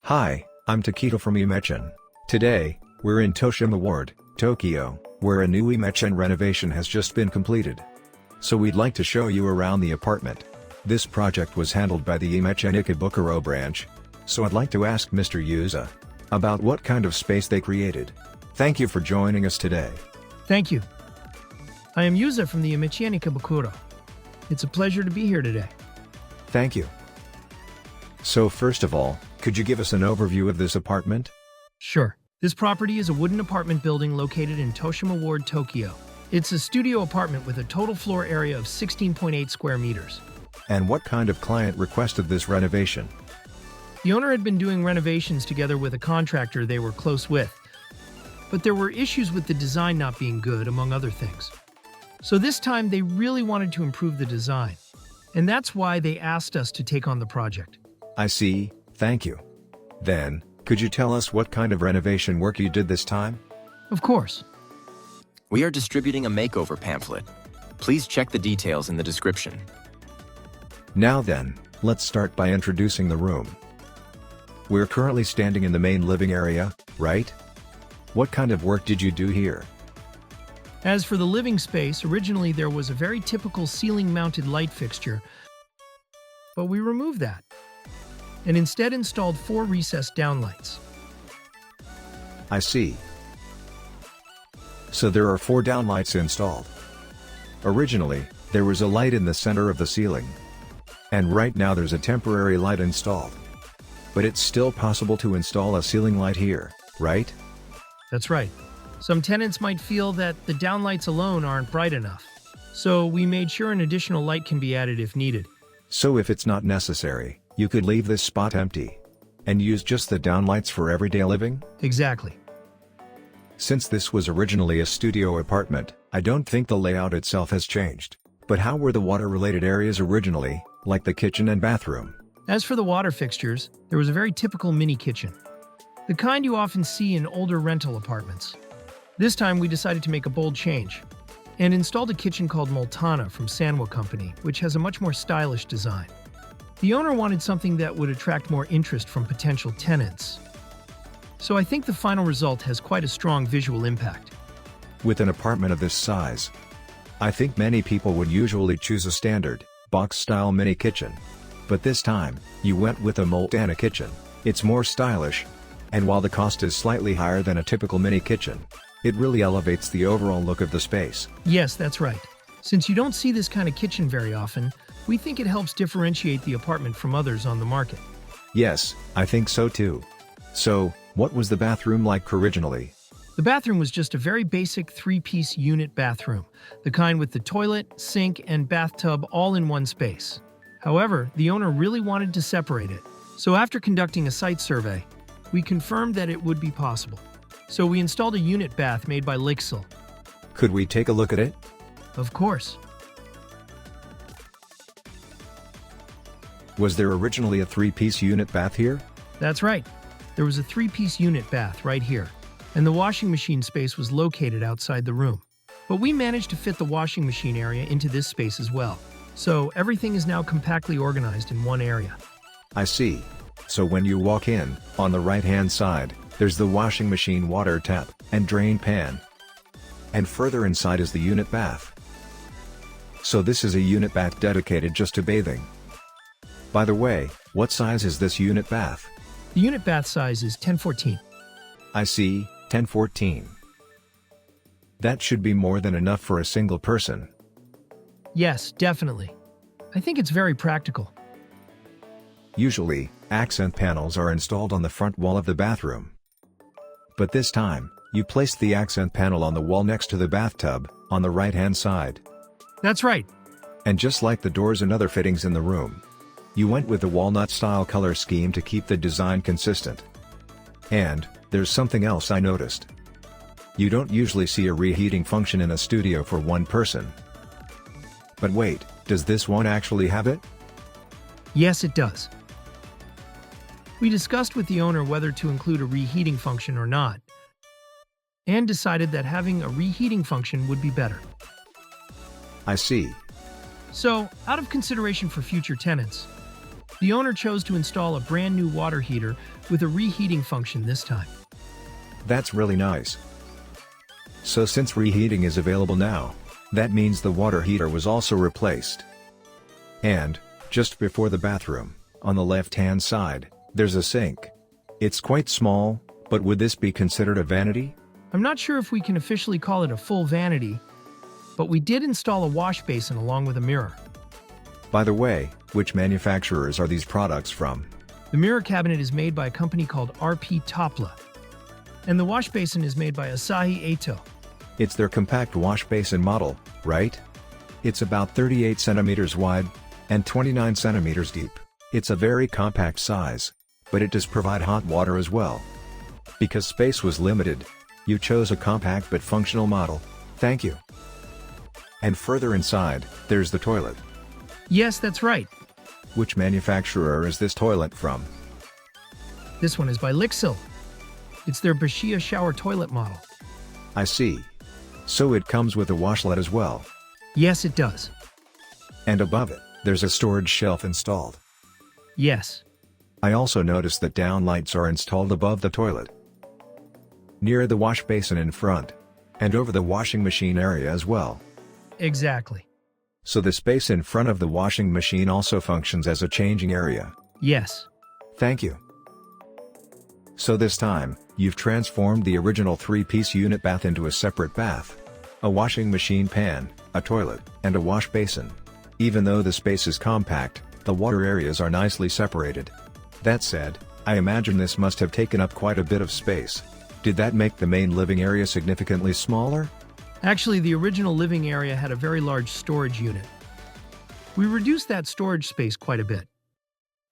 Hi, I'm Takito from IMECHEN. Today, we're in Toshima Ward, Tokyo, where a new IMECHEN renovation has just been completed. So we'd like to show you around the apartment. This project was handled by the IMECHEN Ikebukuro branch. So I'd like to ask Mr. Yuza about what kind of space they created. Thank you for joining us today. Thank you. I am Yuza from the IMECHEN Ikebukuro. It's a pleasure to be here today. Thank you. So first of all, could you give us an overview of this apartment? Sure. This property is a wooden apartment building located in Toshima Ward, Tokyo. It's a studio apartment with a total floor area of 16.8 square meters. And what kind of client requested this renovation? The owner had been doing renovations together with a contractor they were close with. But there were issues with the design not being good, among other things. So this time they really wanted to improve the design. And that's why they asked us to take on the project. I see, thank you. Then, could you tell us what kind of renovation work you did this time? Of course. We are distributing a makeover pamphlet. Please check the details in the description. Now then, let's start by introducing the room. We're currently standing in the main living area, right? What kind of work did you do here? As for the living space, originally there was a very typical ceiling-mounted light fixture, but we removed that and instead installed 4 recessed downlights. I see. So there are 4 downlights installed. Originally, there was a light in the center of the ceiling. And right now there's a temporary light installed. But it's still possible to install a ceiling light here, right? That's right. Some tenants might feel that the downlights alone aren't bright enough. So we made sure an additional light can be added if needed. So if it's not necessary, you could leave this spot empty and use just the downlights for everyday living? Exactly. Since this was originally a studio apartment, I don't think the layout itself has changed. But how were the water-related areas originally, like the kitchen and bathroom? As for the water fixtures, there was a very typical mini kitchen. The kind you often see in older rental apartments. This time we decided to make a bold change and installed a kitchen called Moltana from Sanwa Company, which has a much more stylish design. The owner wanted something that would attract more interest from potential tenants. So I think the final result has quite a strong visual impact. With an apartment of this size, I think many people would usually choose a standard, box-style mini kitchen. But this time, you went with a Moltana kitchen. It's more stylish, and while the cost is slightly higher than a typical mini kitchen, it really elevates the overall look of the space. Yes, that's right. Since you don't see this kind of kitchen very often, we think it helps differentiate the apartment from others on the market. Yes, I think so too. So, what was the bathroom like originally? The bathroom was just a very basic 3-piece unit bathroom, the kind with the toilet, sink, and bathtub all in one space. However, the owner really wanted to separate it. So after conducting a site survey, we confirmed that it would be possible. So we installed a unit bath made by Lixil. Could we take a look at it? Of course. Was there originally a 3-piece unit bath here? That's right. There was a 3-piece unit bath right here, and the washing machine space was located outside the room. But we managed to fit the washing machine area into this space as well. So everything is now compactly organized in one area. I see. So when you walk in, on the right-hand side, there's the washing machine water tap and drain pan. And further inside is the unit bath. So this is a unit bath dedicated just to bathing. By the way, what size is this unit bath? The unit bath size is 1014. I see, 1014. That should be more than enough for a single person. Yes, definitely. I think it's very practical. Usually, accent panels are installed on the front wall of the bathroom. But this time, you placed the accent panel on the wall next to the bathtub, on the right-hand side. That's right. And just like the doors and other fittings in the room, you went with the walnut-style color scheme to keep the design consistent. And, there's something else I noticed. You don't usually see a reheating function in a studio for one person. But wait, does this one actually have it? Yes, it does. We discussed with the owner whether to include a reheating function or not, and decided that having a reheating function would be better. I see. So, out of consideration for future tenants, The owner chose to install a brand new water heater with a reheating function this time. That's really nice. So since reheating is available now, that means the water heater was also replaced. And, just before the bathroom, on the left-hand side, there's a sink. It's quite small, but would this be considered a vanity? I'm not sure if we can officially call it a full vanity, but we did install a wash basin along with a mirror. By the way, which manufacturers are these products from? The mirror cabinet is made by a company called RP Topla, and the wash basin is made by Asahi Eito. It's their compact wash basin model, right? It's about 38 centimeters wide and 29 centimeters deep. It's a very compact size, but it does provide hot water as well. Because space was limited, you chose a compact but functional model. Thank you. And further inside, there's the toilet. Yes, that's right. Which manufacturer is this toilet from? This one is by Lixil. It's their Bashia shower toilet model. I see. So it comes with a washlet as well. Yes, it does. And above it, there's a storage shelf installed. Yes. I also noticed that downlights are installed above the toilet, near the wash basin in front, and over the washing machine area as well. Exactly. So the space in front of the washing machine also functions as a changing area. Yes. Thank you. So this time, you've transformed the original 3-piece unit bath into a separate bath. A washing machine pan, a toilet, and a wash basin. Even though the space is compact, the water areas are nicely separated. That said, I imagine this must have taken up quite a bit of space. Did that make the main living area significantly smaller? Actually, the original living area had a very large storage unit. We reduced that storage space quite a bit,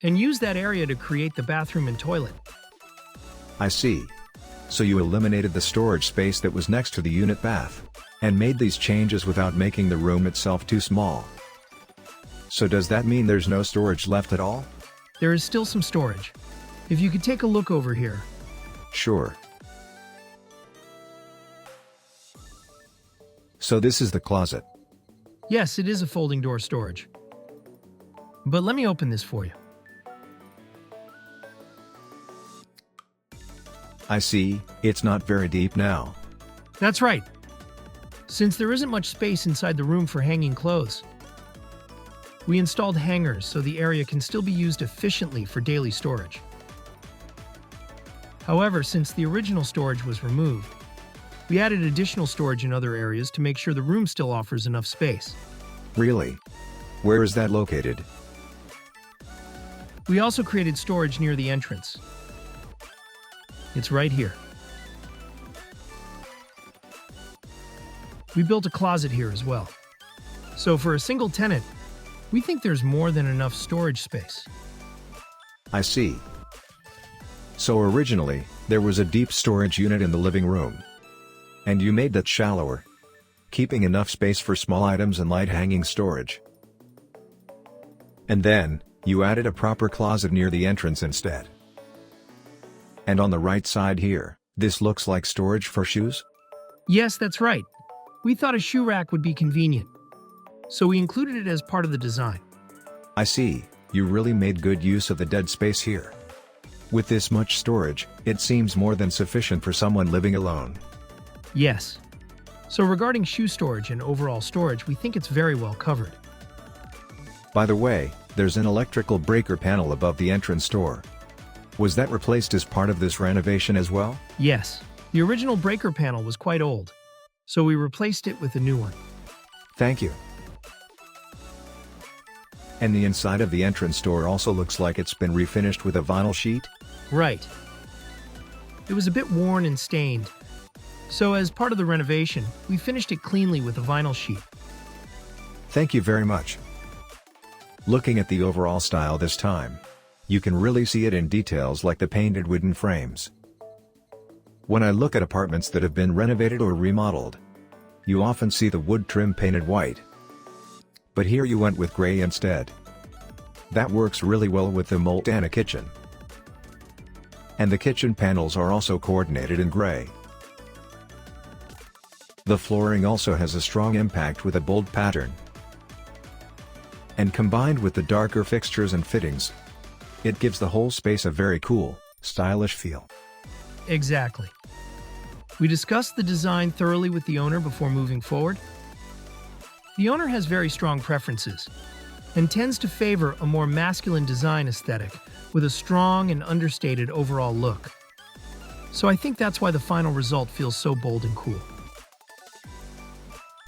and used that area to create the bathroom and toilet. I see. So you eliminated the storage space that was next to the unit bath, and made these changes without making the room itself too small. So does that mean there's no storage left at all? There is still some storage. If you could take a look over here. Sure. So this is the closet. Yes, it is a folding door storage. But let me open this for you. I see, it's not very deep now. That's right. Since there isn't much space inside the room for hanging clothes, we installed hangers so the area can still be used efficiently for daily storage. However, since the original storage was removed, we added additional storage in other areas to make sure the room still offers enough space. Really? Where is that located? We also created storage near the entrance. It's right here. We built a closet here as well. So for a single tenant, we think there's more than enough storage space. I see. So originally, there was a deep storage unit in the living room. And you made that shallower, keeping enough space for small items and light-hanging storage. And then, you added a proper closet near the entrance instead. And on the right side here, this looks like storage for shoes? Yes, that's right. We thought a shoe rack would be convenient, so we included it as part of the design. I see, you really made good use of the dead space here. With this much storage, it seems more than sufficient for someone living alone. Yes. So regarding shoe storage and overall storage, we think it's very well covered. By the way, there's an electrical breaker panel above the entrance door. Was that replaced as part of this renovation as well? Yes. The original breaker panel was quite old, so we replaced it with a new one. Thank you. And the inside of the entrance door also looks like it's been refinished with a vinyl sheet? Right. It was a bit worn and stained, so as part of the renovation, we finished it cleanly with a vinyl sheet. Thank you very much. Looking at the overall style this time, you can really see it in details like the painted wooden frames. When I look at apartments that have been renovated or remodeled, you often see the wood trim painted white. But here you went with gray instead. That works really well with the Moltana kitchen. And the kitchen panels are also coordinated in gray. The flooring also has a strong impact with a bold pattern. And combined with the darker fixtures and fittings, It gives the whole space a very cool, stylish feel. Exactly. We discussed the design thoroughly with the owner before moving forward. The owner has very strong preferences and tends to favor a more masculine design aesthetic with a strong and understated overall look. So I think that's why the final result feels so bold and cool.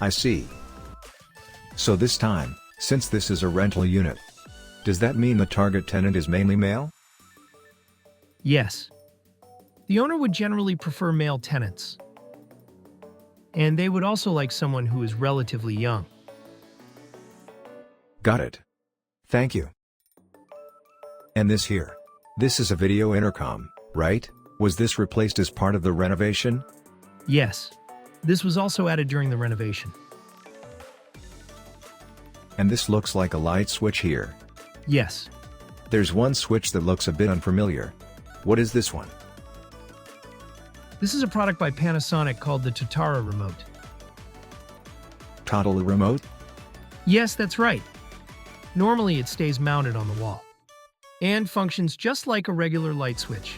I see. So this time, since this is a rental unit, does that mean the target tenant is mainly male? Yes. The owner would generally prefer male tenants. And they would also like someone who is relatively young. Got it. Thank you. And this here. This is a video intercom, right? Was this replaced as part of the renovation? Yes. This was also added during the renovation. And this looks like a light switch here. Yes. There's one switch that looks a bit unfamiliar. What is this one? This is a product by Panasonic called the Totara remote. Total remote? Yes, that's right. Normally it stays mounted on the wall and functions just like a regular light switch.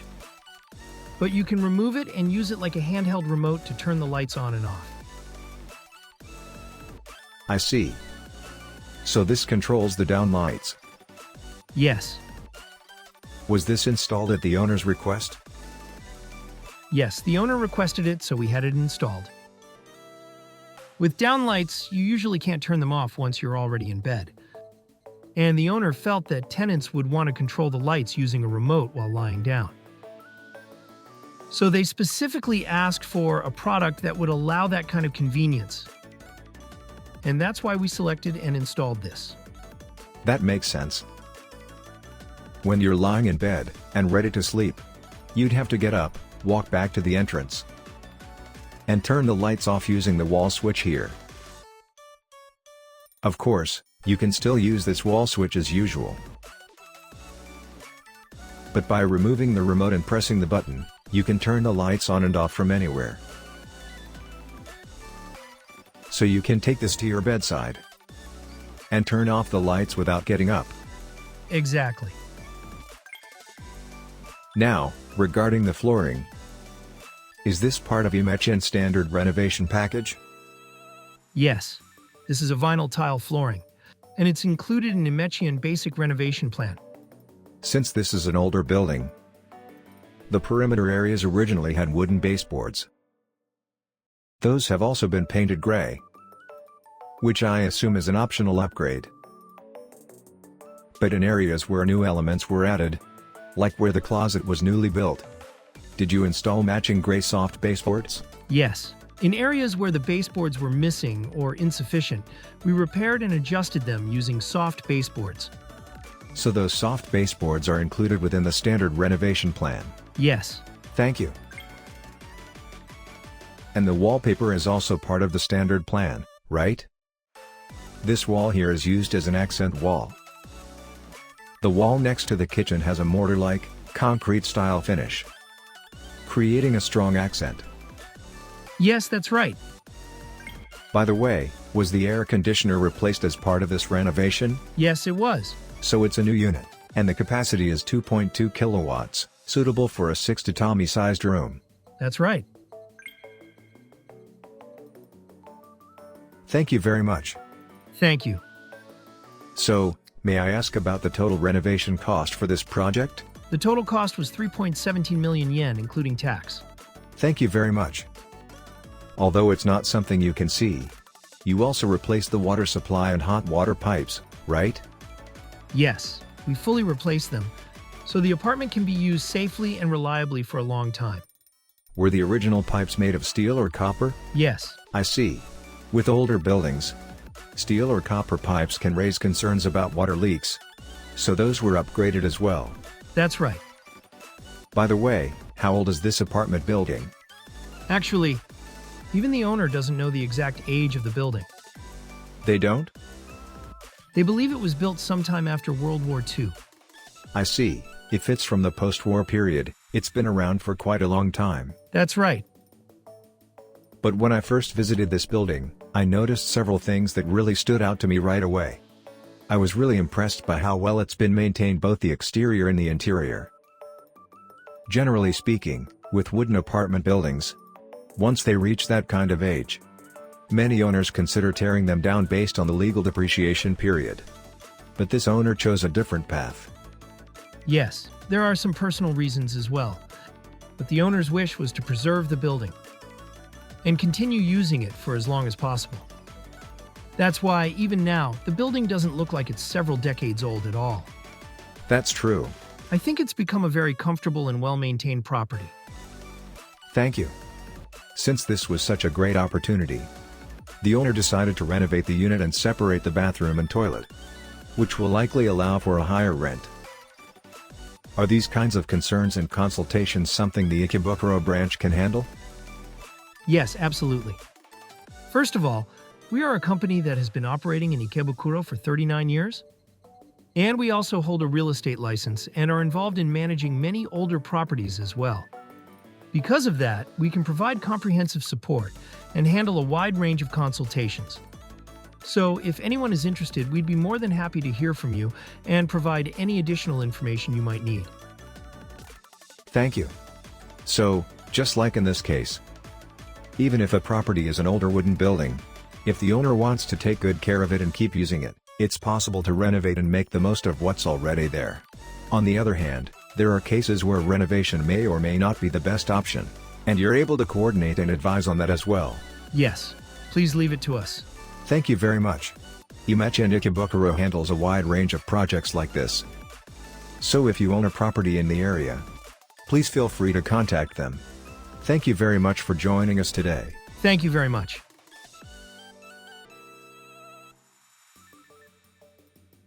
But you can remove it and use it like a handheld remote to turn the lights on and off. I see. So this controls the down lights. Yes. Was this installed at the owner's request? Yes, the owner requested it, so we had it installed. With down lights, you usually can't turn them off once you're already in bed. And the owner felt that tenants would want to control the lights using a remote while lying down. So they specifically asked for a product that would allow that kind of convenience. And that's why we selected and installed this. That makes sense. When you're lying in bed and ready to sleep, you'd have to get up, walk back to the entrance, and turn the lights off using the wall switch here. Of course, you can still use this wall switch as usual. But by removing the remote and pressing the button, you can turn the lights on and off from anywhere. So you can take this to your bedside and turn off the lights without getting up. Exactly. Now, regarding the flooring, is this part of IMECHEN standard renovation package? Yes. This is a vinyl tile flooring, and it's included in IMECHEN basic renovation plan. Since this is an older building, the perimeter areas originally had wooden baseboards. Those have also been painted gray, which I assume is an optional upgrade. But in areas where new elements were added, like where the closet was newly built, did you install matching gray soft baseboards? Yes. In areas where the baseboards were missing or insufficient, we repaired and adjusted them using soft baseboards. So those soft baseboards are included within the standard renovation plan? Yes. Thank you. And the wallpaper is also part of the standard plan, right? This wall here is used as an accent wall. The wall next to the kitchen has a mortar-like, concrete-style finish, creating a strong accent. Yes, that's right. By the way, was the air conditioner replaced as part of this renovation? Yes, it was. So it's a new unit, and the capacity is 2.2 kilowatts, suitable for a 6-tatami-sized room. That's right. Thank you very much. Thank you. So, may I ask about the total renovation cost for this project? The total cost was 3.17 million yen, including tax. Thank you very much. Although it's not something you can see, you also replaced the water supply and hot water pipes, right? Yes, we fully replaced them, so the apartment can be used safely and reliably for a long time. Were the original pipes made of steel or copper? Yes. I see. With older buildings, steel or copper pipes can raise concerns about water leaks, so those were upgraded as well. That's right. By the way, how old is this apartment building? Actually, even the owner doesn't know the exact age of the building. They don't? They believe it was built sometime after World War II. I see. If it's from the post-war period, it's been around for quite a long time. That's right. But when I first visited this building, I noticed several things that really stood out to me right away. I was really impressed by how well it's been maintained, both the exterior and the interior. Generally speaking, with wooden apartment buildings, once they reach that kind of age, many owners consider tearing them down based on the legal depreciation period. But this owner chose a different path. Yes, there are some personal reasons as well, but the owner's wish was to preserve the building and continue using it for as long as possible. That's why, even now, the building doesn't look like it's several decades old at all. That's true. I think it's become a very comfortable and well-maintained property. Thank you. Since this was such a great opportunity, the owner decided to renovate the unit and separate the bathroom and toilet, which will likely allow for a higher rent. Are these kinds of concerns and consultations something the Ikebukuro branch can handle? Yes, absolutely. First of all, we are a company that has been operating in Ikebukuro for 39 years. And we also hold a real estate license and are involved in managing many older properties as well. Because of that, we can provide comprehensive support and handle a wide range of consultations. So if anyone is interested, we'd be more than happy to hear from you and provide any additional information you might need. Thank you. So, just like in this case, even if a property is an older wooden building, if the owner wants to take good care of it and keep using it, it's possible to renovate and make the most of what's already there. On the other hand, there are cases where renovation may or may not be the best option, and you're able to coordinate and advise on that as well. Yes, please leave it to us. Thank you very much. IMECHEN Ikebukuro handles a wide range of projects like this. So if you own a property in the area, please feel free to contact them. Thank you very much for joining us today. Thank you very much.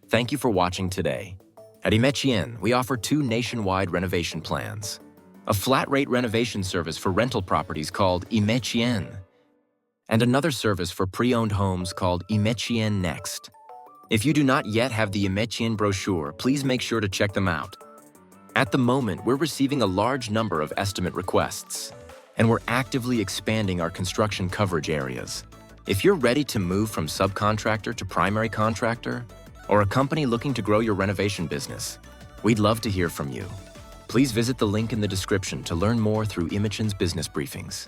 Thank you for watching today. At IMECHEN, we offer 2 nationwide renovation plans. A flat-rate renovation service for rental properties called IMECHEN, and another service for pre-owned homes called IMECHEN Next. If you do not yet have the IMECHEN brochure, please make sure to check them out. At the moment, we're receiving a large number of estimate requests, and we're actively expanding our construction coverage areas. If you're ready to move from subcontractor to primary contractor, or a company looking to grow your renovation business, we'd love to hear from you. Please visit the link in the description to learn more through IMECHEN's business briefings.